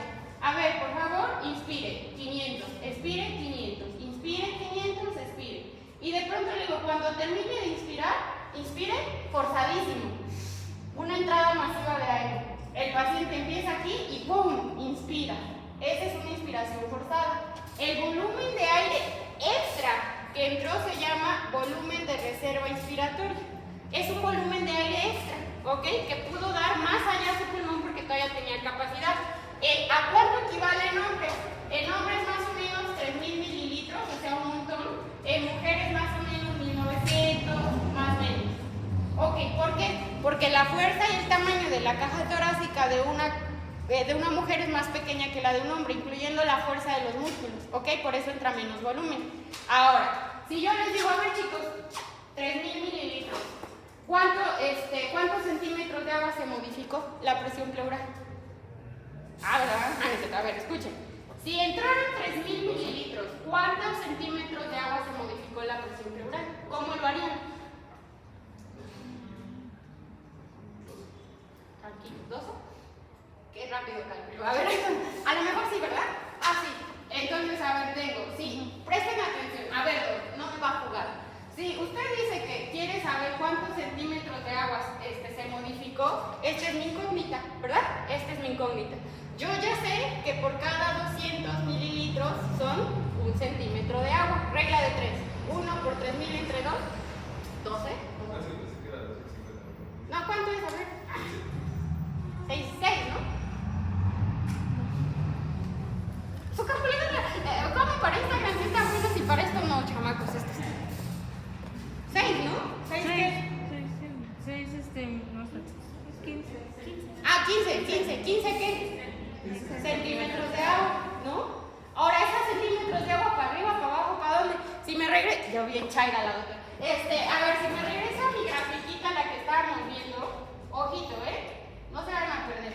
A ver, por favor, inspire, 500, expire, 500, inspire, 500, expire. Y de pronto le digo, cuando termine de inspirar, inspire forzadísimo. Una entrada masiva de aire. El paciente empieza aquí y ¡pum! Inspira. Esa es una inspiración forzada. El volumen de aire extra que entró se llama volumen de reserva inspiratoria. Es un volumen de aire extra, ¿ok? Que pudo dar más allá de su pulmón porque todavía tenía capacidad. ¿A cuánto equivale en hombres? En hombres más o menos 3.000 mililitros, o sea, un montón. En mujeres más o menos 1.900, más o menos. Ok, ¿por qué? Porque la fuerza y el tamaño de la caja torácica de una mujer es más pequeña que la de un hombre, incluyendo la fuerza de los músculos, ¿ok? Por eso entra menos volumen. Ahora, si yo les digo, a ver chicos, 3.000 mililitros, ¿cuántos centímetros de agua se modificó la presión pleural? ¿Verdad? A ver, escuchen. Si entraron 3.000 mililitros, ¿cuántos centímetros de agua se modificó la presión pleural? ¿Cómo lo harían? Aquí, 12. Qué rápido calculo. A ver, a lo mejor sí, ¿verdad? Ah, sí. Entonces, a ver, tengo, sí, presten atención. A ver, no me va a jugar. Si usted dice que quiere saber cuántos centímetros de agua se modificó, esta es mi incógnita, ¿verdad? Esta es mi incógnita. Yo ya sé que por cada 200 mililitros son 1 centímetro de agua. Regla de 3. 1 por 3.000 entre 2, 12. No, ¿cuánto es? A ver. 6, ¿no? Su calculadora, ¿cómo para Instagram sí está bueno si para esto no, chamacos? Estos 6, ¿no? 6 qué? 6, no sé, 15. Ah, 15 ¿qué? Centímetros de agua, ¿no? Ahora, esos centímetros de agua para arriba, para abajo, ¿para dónde? Si me regreso, yo bien chaira la doctora. A ver, si me regreso a mi grafiquita, la que estábamos viendo, ojito, no se van a perder.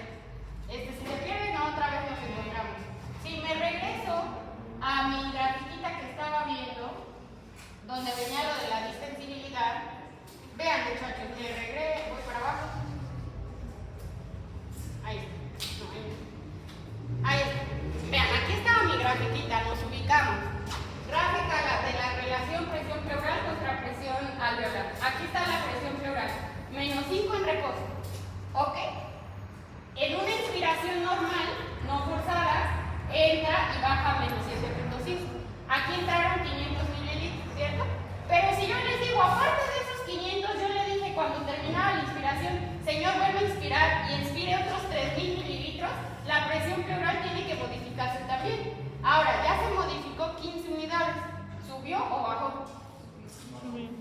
Si se pierden, otra vez nos encontramos. Si me regreso a mi grafiquita que estaba viendo, donde venía lo de la distensibilidad, vean muchachos, me regreso, voy para abajo. Ahí está. No, ahí está. Vean, aquí estaba mi grafiquita, nos ubicamos. Gráfica de la relación presión pleural contra presión alveolar. Aquí está la presión pleural. Menos 5 en reposo. ¿Ok? En una inspiración normal, no forzada, entra y baja a menos 7.5. Aquí entraron 500 mililitros, ¿cierto? Pero si yo les digo, aparte de esos 500, yo le dije cuando terminaba la inspiración, señor, vuelve a inspirar y inspire otros 3.000 mililitros, la presión pleural tiene que modificarse también. Ahora, ya se modificó 15 unidades. ¿Subió o bajó?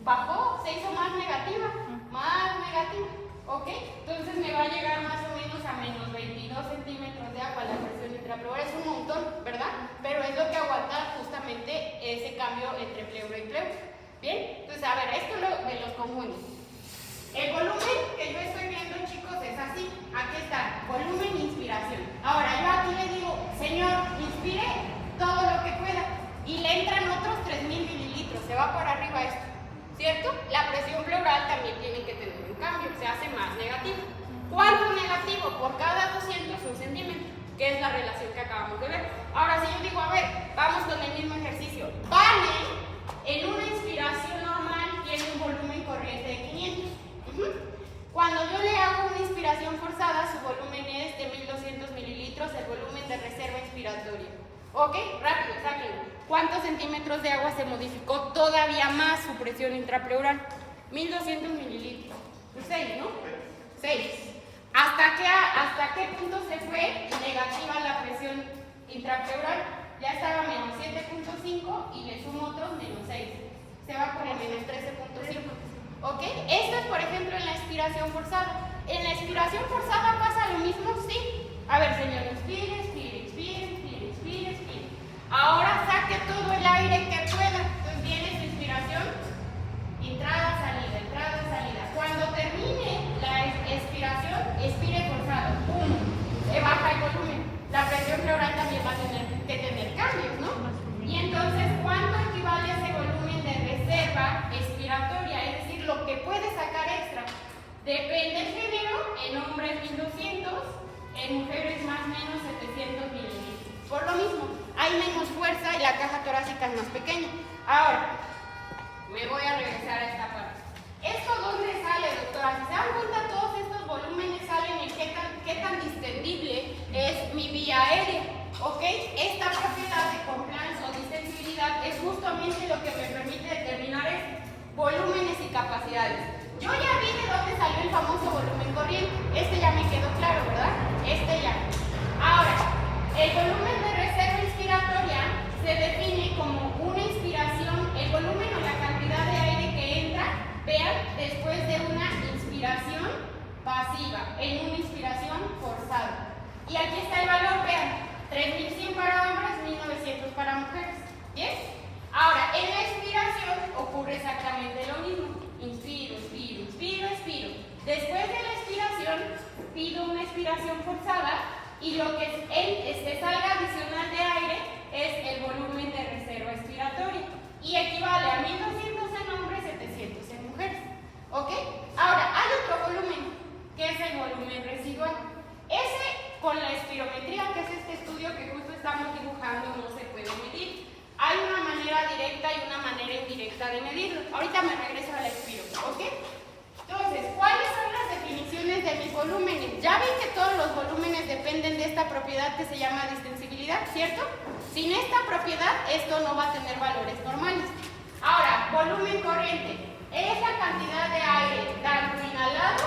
Bajó, se hizo más negativa. Más negativa. ¿Ok? Entonces me va a llegar más o menos a menos 22 centímetros de agua la presión intrapleural. Es un montón, ¿verdad? Pero es lo que aguanta justamente ese cambio entre pleuro y pleuro. ¿Bien? Entonces, a ver, esto de los comunes. El volumen que yo estoy viendo, chicos, es así. Aquí está, volumen e inspiración. Ahora, yo aquí le digo, señor, inspire todo lo que pueda. Y le entran otros 3.000 mililitros. Se va para arriba esto. ¿Cierto? La presión pleural también tiene que tener un cambio. Se hace más negativo. ¿Cuánto negativo? Por cada 200, 1 centímetro. Que es la relación que acabamos de ver. Ahora, si yo digo, a ver, vamos con el mismo ejercicio. Vale, en una inspiración normal tiene un volumen corriente de 500. Cuando yo le hago una inspiración forzada, su volumen es de 1.200 mililitros, el volumen de reserva inspiratoria. ¿Ok? Rápido, sáquenlo. ¿Cuántos centímetros de agua se modificó todavía más su presión intrapleural? 1.200 mililitros. 6, ¿no? 6. ¿Hasta qué punto se fue negativa la presión intrapleural? Ya estaba menos 7.5 y le sumo otros menos 6. Se va como menos 13.5. ¿Ok? Esto es, por ejemplo, en la inspiración forzada. ¿En la inspiración forzada pasa lo mismo? Sí. A ver, señor, inspire, inspire, inspire, inspire, inspire, inspire. Ahora saque todo el aire que pueda. Entonces viene su inspiración, entrada, salida, entrada, salida. Cuando termine la expiración, expire forzado. ¡Pum! Se baja el volumen. La presión pleural también va a tener que tener cambios, ¿no? Y entonces, ¿cuánto equivale a ese volumen de reserva expiratoria? Es decir, lo que puede sacar extra. Depende del género, en hombres 1.200, en mujeres más o menos 700 mililitros. Por lo mismo, hay menos fuerza y la caja torácica es más pequeña. Ahora, me voy a regresar a esta parte. ¿Esto dónde sale, doctora? Si se dan cuenta, todos estos volúmenes salen en qué tan distendible es mi vía aérea, ¿ok? Esta propiedad de compliance o distensibilidad es justamente lo que me permite determinar volúmenes y capacidades. Yo ya vi de dónde salió el famoso volumen corriente. Este ya me quedó claro, ¿verdad? Este ya. Ahora, el volumen de reserva inspiratoria se define como una inspiración, el volumen o la cantidad de aire que entra, vean, después de una inspiración pasiva, en una inspiración forzada. Y aquí está el valor, vean, 3100 para hombres, 1900 para mujeres. ¿Bien? Ahora, en la expiración ocurre exactamente lo mismo. Inspiro, expiro, inspiro, expiro. Después de la expiración, pido una expiración forzada y lo que salga adicional de aire es el volumen de reserva expiratoria y equivale a 1200 en hombres, 700 en mujeres. ¿Ok? Ahora, hay otro volumen, que es el volumen residual. Ese, con la espirometría, que es este estudio que justo estamos dibujando, no se puede medir. Hay una manera directa y una manera indirecta de medirlo. Ahorita me regreso a la expiro, ¿ok? Entonces, ¿cuáles son las definiciones de mis volúmenes? Ya ven que todos los volúmenes dependen de esta propiedad que se llama distensibilidad, ¿cierto? Sin esta propiedad, esto no va a tener valores normales. Ahora, volumen corriente es la cantidad de aire, tanto inhalado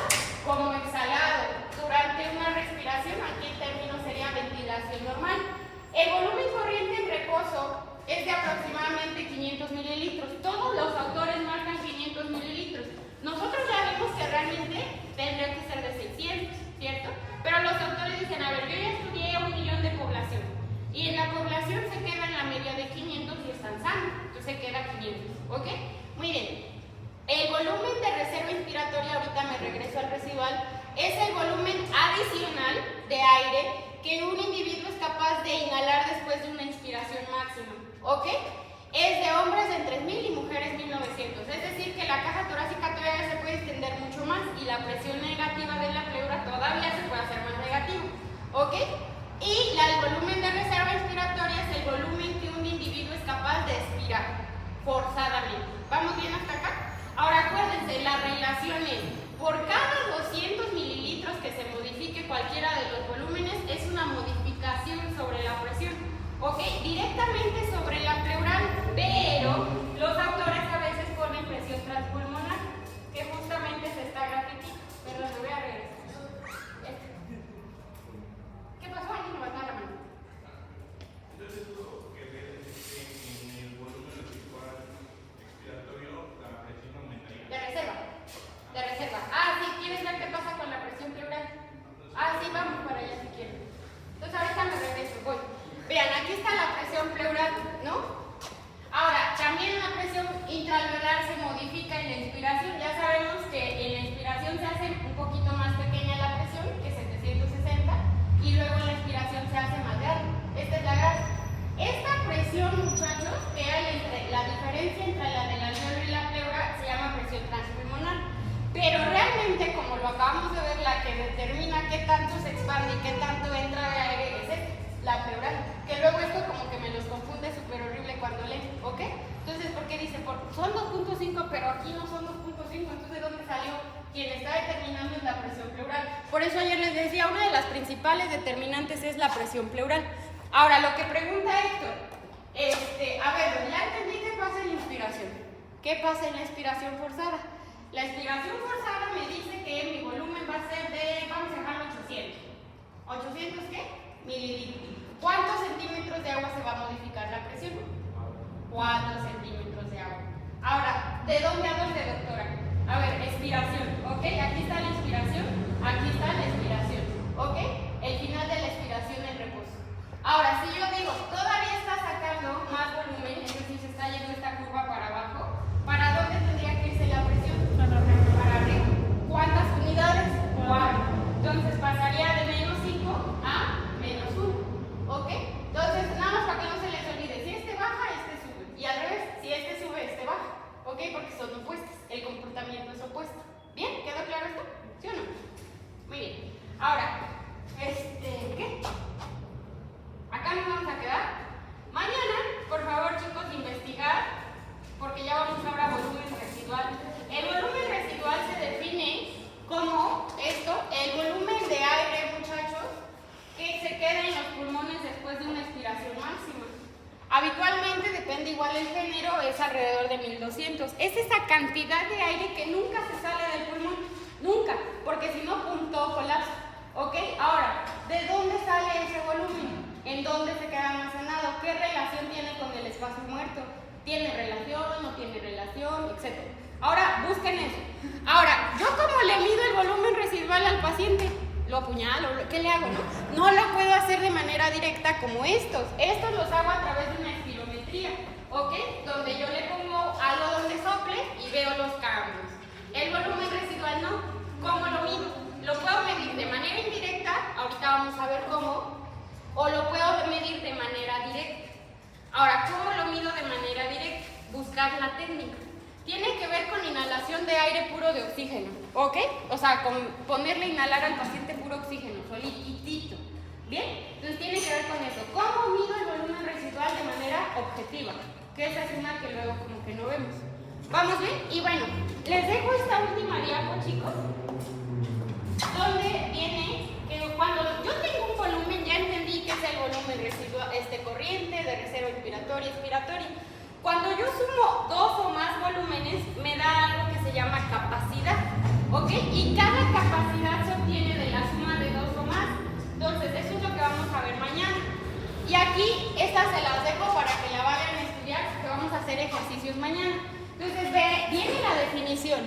como exhalado, durante una respiración. Aquí el término sería ventilación normal. El volumen corriente en reposo es de aproximadamente 500 mililitros. Todos los autores marcan 500 mililitros. Nosotros ya vimos que realmente tendría que ser de 600, ¿cierto? Pero los autores dicen, a ver, yo ya estudié 1 millón de población. Y en la población se queda en la media de 500 y están sanos. Entonces se queda 500, ¿ok? Muy bien. El volumen de reserva inspiratoria, ahorita me regreso al residual, es el volumen adicional de aire que un individuo es capaz de inhalar después de una inspiración máxima, ¿ok? Es de hombres en 3000 y mujeres 1900, es decir que la caja torácica todavía se puede extender mucho más y la presión negativa de la pleura todavía se puede hacer más negativa, ¿ok? Y el volumen de reserva inspiratoria es el volumen que un individuo es capaz de expirar forzadamente. ¿Vamos bien hasta acá? Ahora acuérdense, la relación es por cada 200 mililitros que se modifique cualquiera de los volúmenes es una modificación sobre la presión, ¿ok? Directamente sobre la pleural, pero los autores a veces ponen presión transpulmonar, que justamente se está graficando. Perdón, me voy a regresar. ¿Qué pasó? Ahí no va a dar la mano. Entonces, eso que ves en el volumen residual expiratorio, la presión aumentaría. De reserva. De reserva. Ah, sí, ¿quieres ver qué pasa con la presión pleural? Ah, sí, vamos para allá si quieren. Entonces ahorita me regreso, voy. Vean, aquí está la presión pleural, ¿no? Ahora, también la presión intraalveolar se modifica en la inspiración. Ya sabemos que en la inspiración se hace un poquito más pequeña la presión, que 760, y luego en la expiración se hace más grande. Esta es la grande. Esta presión, muchachos, que hay entre la diferencia entre la del alveolo y la pleura, se llama presión transpulmonar. Pero realmente, como lo acabamos de ver, la que determina qué tanto se expande y qué tanto entra de aire es la pleural. Que luego esto como que me los confunde súper horrible cuando leen, ¿ok? Entonces, ¿por qué dice? Son 2.5, pero aquí no son 2.5, entonces ¿de dónde salió? Quien está determinando es la presión pleural. Por eso ayer les decía, una de las principales determinantes es la presión pleural. Ahora, lo que pregunta Héctor, a ver, ya entendí qué pasa en la inspiración. ¿Qué pasa en la expiración forzada? La expiración forzada me dice que mi volumen va a ser de, vamos a dejarlo 800. ¿800 qué? Mililitros. ¿Cuántos centímetros de agua se va a modificar la presión? 4 centímetros de agua. Ahora, ¿de dónde a dónde, doctora? A ver, expiración, ¿ok? Aquí está la inspiración, aquí está la expiración, ¿ok? El final de la expiración en reposo. Ahora, si yo digo, todavía está sacando más volumen, es decir, se está yendo esta curva para abajo, ¿para dónde tendría que irse la presión? Para arriba. ¿Cuántas unidades? 4. Entonces pasaría de menos 5 a menos 1, ¿ok? Entonces, nada más para que no se les olvide, si este baja, este sube. Y al revés, si este sube, este baja, ¿ok? Porque son opuestos, el comportamiento es opuesto. ¿Bien? ¿Quedó claro esto? ¿Sí o no? Muy bien. Ahora, ¿Qué? Acá nos vamos a quedar. Mañana, por favor, chicos, investigar, porque ya vamos ahora a volumen residual. El volumen residual se define como esto, el volumen de aire, muchachos, que se queda en los pulmones después de una expiración máxima. Habitualmente, depende igual el género, es alrededor de 1200. Es esa cantidad de aire que nunca se sale del pulmón, nunca, porque si no, todo colapsa. ¿Ok? Ahora, ¿de dónde sale ese volumen? ¿En dónde se queda almacenado? ¿Qué relación tiene con el espacio muerto? ¿Tiene relación? ¿No tiene relación? Etcétera. Ahora, busquen eso. Ahora, ¿yo cómo le mido el volumen residual al paciente? ¿Lo apuñalo? ¿Qué le hago? No lo puedo hacer de manera directa como estos. Estos los hago a través de una espirometría, ¿ok? Donde yo le pongo algo donde sople y veo los cambios. El volumen residual no. ¿Cómo lo mido? Lo puedo medir de manera indirecta, ahorita vamos a ver cómo, o lo puedo medir de manera directa. Ahora, ¿cómo lo mido de manera directa? Buscar la técnica. Tiene que ver con inhalación de aire puro de oxígeno, ¿ok? O sea, con ponerle a inhalar al paciente puro oxígeno, solitito. ¿Bien? Entonces tiene que ver con eso. ¿Cómo mido el volumen residual de manera objetiva? Que esa es una que luego como que no vemos. ¿Vamos bien? Y bueno, les dejo esta última diapo, chicos, donde viene que cuando yo tengo un volumen, ya entendí que es el volumen residual, corriente, de reserva inspiratoria, expiratoria. Cuando yo sumo dos o más volúmenes, me da algo que se llama capacidad, ¿ok? Y cada capacidad se obtiene de la suma de dos o más. Entonces, eso es lo que vamos a ver mañana. Y aquí, estas se las dejo para que la vayan a estudiar, porque vamos a hacer ejercicios mañana. Entonces, viene la definición,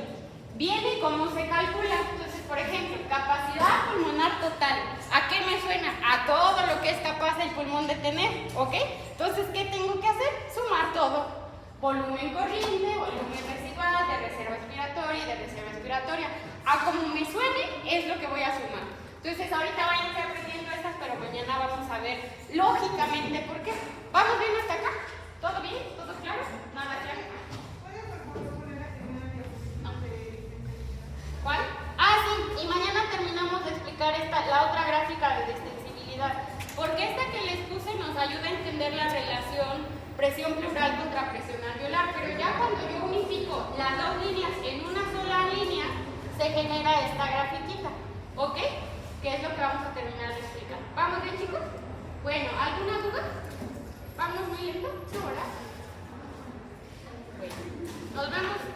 viene cómo se calcula. Entonces, por ejemplo, capacidad pulmonar total. ¿A qué me suena? A todo lo que es capaz el pulmón de tener, ¿ok? Entonces, ¿qué tengo que hacer? Sumar todo. Volumen corriente, volumen residual, de reserva expiratoria y de reserva expiratoria. A como me suene, es lo que voy a sumar. Entonces, ahorita vayan aprendiendo estas, pero mañana vamos a ver lógicamente por qué. ¿Vamos bien hasta acá? ¿Todo bien? ¿Todo claro? ¿Nada claro? No. ¿Cuál? Ah, sí, y mañana terminamos de explicar la otra gráfica de extensibilidad, porque esta que les puse nos ayuda a entender la relación presión pleural contra presión alveolar, pero ya cuando yo unifico las dos líneas en una sola línea, se genera esta grafiquita, ¿ok? Que es lo que vamos a terminar de explicar. ¿Vamos bien, chicos? Bueno, ¿alguna duda? ¿Vamos muy lento? ¿Sí, verdad? Bueno, nos vemos.